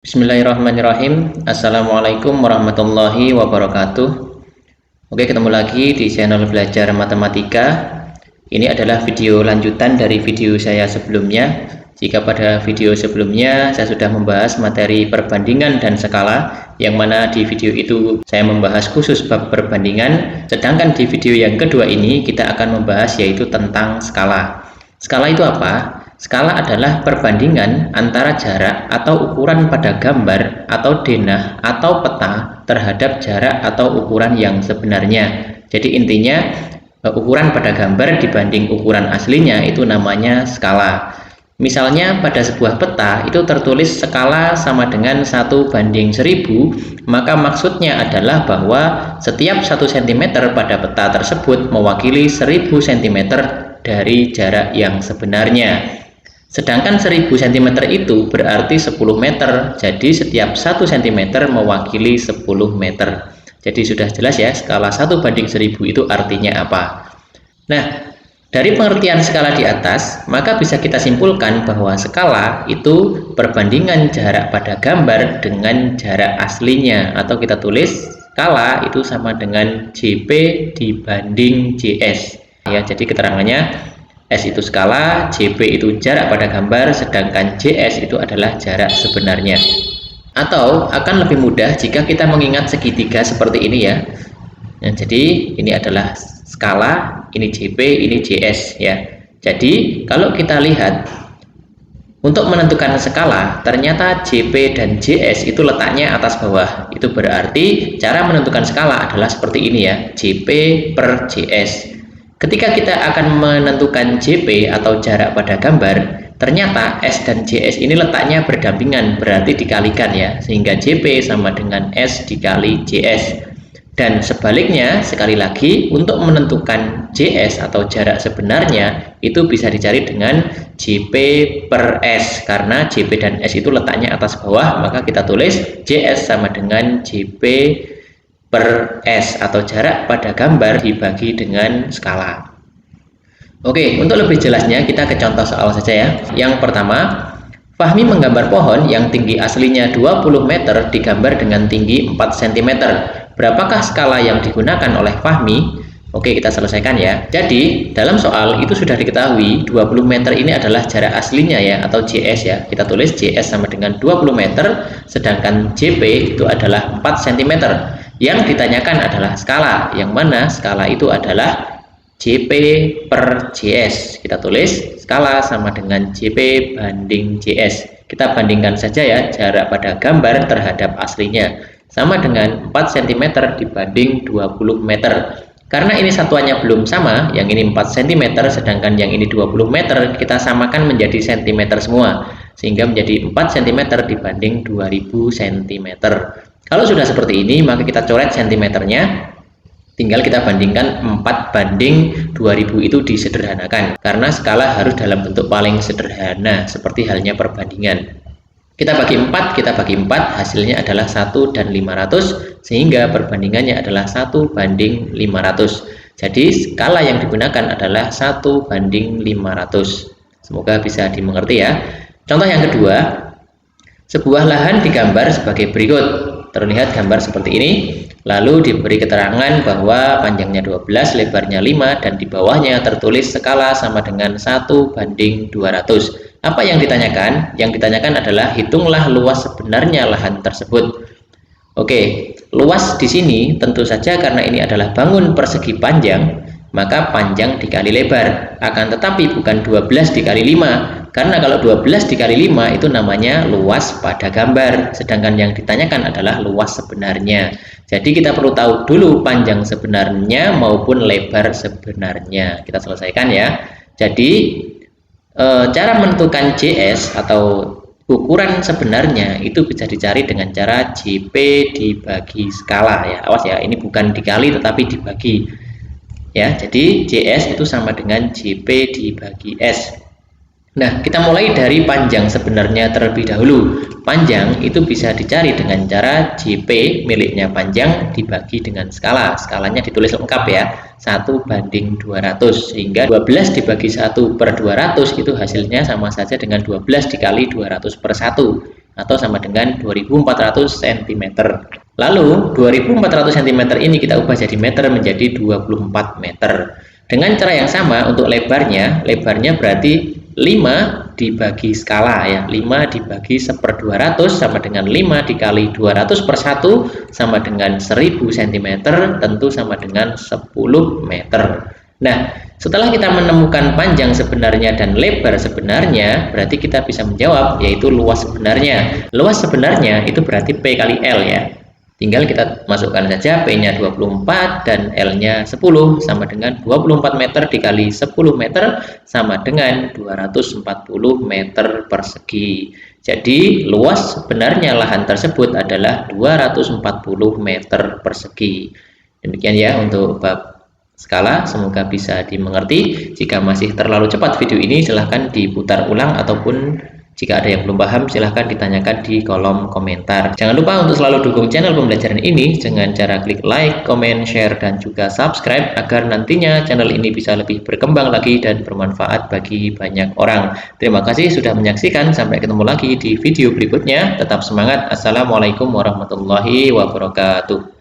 Bismillahirrahmanirrahim. Assalamualaikum warahmatullahi wabarakatuh. Oke, ketemu lagi di channel belajar matematika. Ini adalah video lanjutan dari video saya sebelumnya. Jika pada video sebelumnya saya sudah membahas materi perbandingan dan skala, yang mana di video itu saya membahas khusus bab perbandingan, sedangkan di video yang kedua ini kita akan membahas yaitu tentang skala. Skala itu apa? Skala adalah perbandingan antara jarak atau ukuran pada gambar atau denah atau peta terhadap jarak atau ukuran yang sebenarnya. Jadi intinya ukuran pada gambar dibanding ukuran aslinya itu namanya skala. Misalnya pada sebuah peta itu tertulis skala sama dengan 1:1000, maka maksudnya adalah bahwa setiap 1 cm pada peta tersebut mewakili 1000 cm dari jarak yang sebenarnya. Sedangkan 1000 cm itu berarti 10 meter, jadi setiap 1 cm mewakili 10 meter. Jadi sudah jelas ya, skala 1:1000 itu artinya apa. Nah, dari pengertian skala di atas, maka bisa kita simpulkan bahwa skala itu perbandingan jarak pada gambar dengan jarak aslinya, atau kita tulis skala itu sama dengan JP dibanding JS. Ya, jadi keterangannya S itu skala, JP itu jarak pada gambar, sedangkan JS itu adalah jarak sebenarnya. Atau akan lebih mudah jika kita mengingat segitiga seperti ini ya. Nah, jadi ini adalah skala, ini JP, ini JS ya. Jadi kalau kita lihat untuk menentukan skala, ternyata JP dan JS itu letaknya atas bawah. Itu berarti cara menentukan skala adalah seperti ini ya, JP per JS. Ketika kita akan menentukan JP atau jarak pada gambar, ternyata S dan JS ini letaknya berdampingan, berarti dikalikan ya, sehingga JP sama dengan S dikali JS. Dan sebaliknya, sekali lagi, untuk menentukan JS atau jarak sebenarnya, itu bisa dicari dengan JP per S, karena JP dan S itu letaknya atas bawah, maka kita tulis JS sama dengan JP per S atau jarak pada gambar dibagi dengan skala. Oke, untuk lebih jelasnya kita ke contoh soal saja ya. Yang pertama, Fahmi menggambar pohon yang tinggi aslinya 20 meter digambar dengan tinggi 4 cm. Berapakah skala yang digunakan oleh Fahmi? Oke, kita selesaikan ya. Jadi, dalam soal itu sudah diketahui 20 meter ini adalah jarak aslinya ya, atau JS ya. Kita tulis JS sama dengan 20 meter, sedangkan JP itu adalah 4 cm. Yang ditanyakan adalah skala, yang mana skala itu adalah JP per JS. Kita tulis skala sama dengan JP banding JS. Kita bandingkan saja ya, jarak pada gambar terhadap aslinya. Sama dengan 4 cm dibanding 20 meter. Karena ini satuannya belum sama, yang ini 4 cm, sedangkan yang ini 20 meter, kita samakan menjadi cm semua. Sehingga menjadi 4 cm dibanding 2000 cm. Kalau sudah seperti ini, maka kita coret cm-nya, tinggal kita bandingkan 4:2000 itu disederhanakan, karena skala harus dalam bentuk paling sederhana, seperti halnya perbandingan. Kita bagi 4, hasilnya adalah 1 dan 500, sehingga perbandingannya adalah 1:500. Jadi skala yang digunakan adalah 1:500. Semoga bisa dimengerti ya. Contoh yang kedua, sebuah lahan digambar sebagai berikut. Terlihat gambar seperti ini, lalu diberi keterangan bahwa panjangnya 12, lebarnya 5, dan di bawahnya tertulis skala sama dengan 1:200. Apa yang ditanyakan? Yang ditanyakan adalah hitunglah luas sebenarnya lahan tersebut. Oke, luas di sini tentu saja karena ini adalah bangun persegi panjang, maka panjang dikali lebar. Akan tetapi bukan 12 dikali 5, karena kalau 12 dikali 5 itu namanya luas pada gambar, sedangkan yang ditanyakan adalah luas sebenarnya. Jadi kita perlu tahu dulu panjang sebenarnya maupun lebar sebenarnya. Kita selesaikan ya. Jadi cara menentukan JS atau ukuran sebenarnya itu bisa dicari dengan cara JP dibagi skala ya. Awas ya, ini bukan dikali tetapi dibagi. Ya, jadi JS itu sama dengan JP dibagi S. Nah, kita mulai dari panjang sebenarnya terlebih dahulu. Panjang itu bisa dicari dengan cara JP miliknya panjang dibagi dengan skala. Skalanya ditulis lengkap ya, 1:200, sehingga 12 dibagi 1/200 itu hasilnya sama saja dengan 12 dikali 200/1. atau sama dengan 2400 cm. Lalu 2400 cm ini kita ubah jadi meter menjadi 24 meter. Dengan cara yang sama untuk lebarnya berarti 5 dibagi skala ya, 5 dibagi 1/200 sama dengan 5 dikali 200 per 1 sama dengan 1000 cm, tentu sama dengan 10 meter. Nah, setelah kita menemukan panjang sebenarnya dan lebar sebenarnya, berarti kita bisa menjawab yaitu luas sebenarnya. Luas sebenarnya itu berarti P kali L ya. Tinggal kita masukkan saja P-nya 24 dan L-nya 10 sama dengan 24 meter dikali 10 meter sama dengan 240 meter persegi. Jadi luas sebenarnya lahan tersebut adalah 240 meter persegi. Demikian ya untuk bab skala, semoga bisa dimengerti. Jika masih terlalu cepat video ini silahkan diputar ulang, ataupun jika ada yang belum paham, silahkan ditanyakan di kolom komentar. Jangan lupa untuk selalu dukung channel pembelajaran ini dengan cara klik like, comment, share, dan juga subscribe agar nantinya channel ini bisa lebih berkembang lagi dan bermanfaat bagi banyak orang. Terima kasih sudah menyaksikan. Sampai ketemu lagi di video berikutnya. Tetap semangat. Assalamualaikum warahmatullahi wabarakatuh.